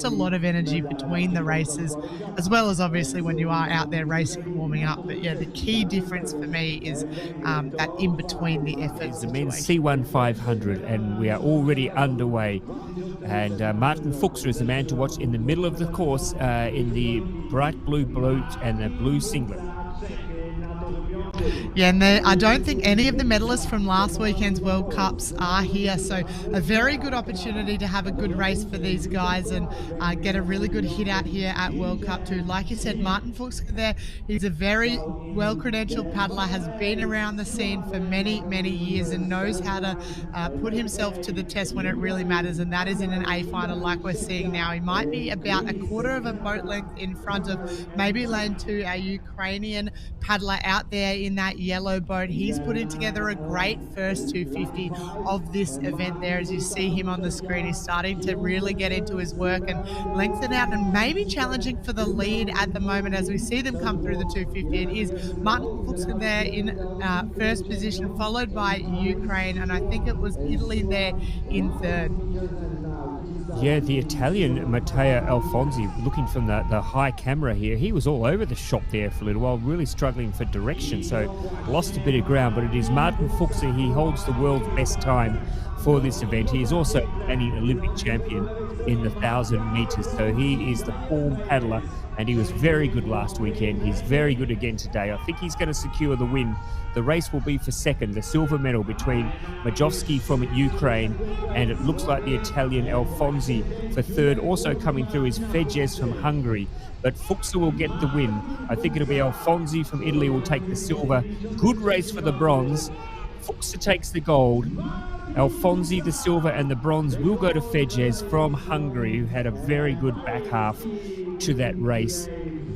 a lot of energy between the races, as well as obviously when you are out there racing and warming up. But yeah, the key difference for me is that in between the effort It's the men's situation. C1 500, and we are already underway. And Martin Fuchser is the man to watch in the middle of the course in the bright blue boot and the blue singlet. Yeah, and I don't think any of the medalists from last weekend's World Cups are here, so a very good opportunity to have a good race for these guys and get a really good hit out here at World Cup 2. Like you said, Martin Fuchs there, he's a very well-credentialed paddler, has been around the scene for many, many years and knows how to put himself to the test when it really matters, and that is in an A final like we're seeing now. He might be about a quarter of a boat length in front of maybe lane 2, our Ukrainian paddler out there in that yellow boat. He's putting together a great first 250 of this event there. As you see him on the screen, he's starting to really get into his work and lengthen out and maybe challenging for the lead at the moment as we see them come through the 250. It is Martin Fuchs there in first position, followed by Ukraine, and I think it was Italy there in third. Yeah, the Italian Matteo Alfonsi, looking from the high camera here, he was all over the shop there for a little while, really struggling for direction, so lost a bit of ground. But it is Martin Fuchser. He holds the world's best time for this event. He is also an Olympic champion in the 1,000 meters, so he is the form paddler, and he was very good last weekend. He's very good again today. I think he's going to secure the win. The race will be for second, the silver medal between Mazovsky from Ukraine, and it looks like the Italian Alfonsi for third. Also coming through is Fejes from Hungary, but Fuchser will get the win. I think it'll be Alfonsi from Italy will take the silver. Good race for the bronze. Fuchser takes the gold. Alfonsi the silver, and the bronze will go to Fejes from Hungary, who had a very good back half to that race,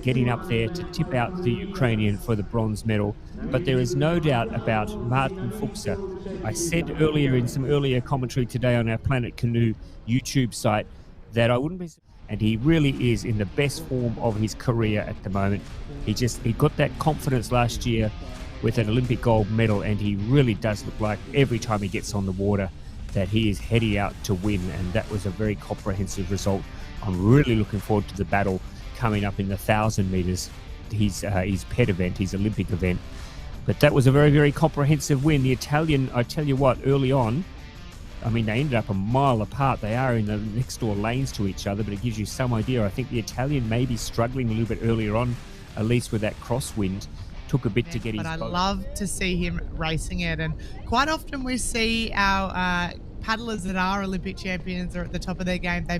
getting up there to tip out the Ukrainian for the bronze medal. But there is no doubt about Martin Fuchser. I said earlier in some earlier commentary today on our Planet Canoe YouTube site that I wouldn't be, and he really is in the best form of his career at the moment. He got that confidence last year with an Olympic gold medal, and he really does look like every time he gets on the water that he is heading out to win, and that was a very comprehensive result. I'm really looking forward to the battle coming up in the 1,000 meters, his pet event, his Olympic event. But that was a very, very comprehensive win. The Italian, I tell you what, early on, I mean, they ended up a mile apart. They are in the next door lanes to each other, but it gives you some idea. I think the Italian may be struggling a little bit earlier on, at least with that crosswind. Took a bit to get his boat. But I love to see him racing it, and quite often we see our paddlers that are Olympic champions are at the top of their game. They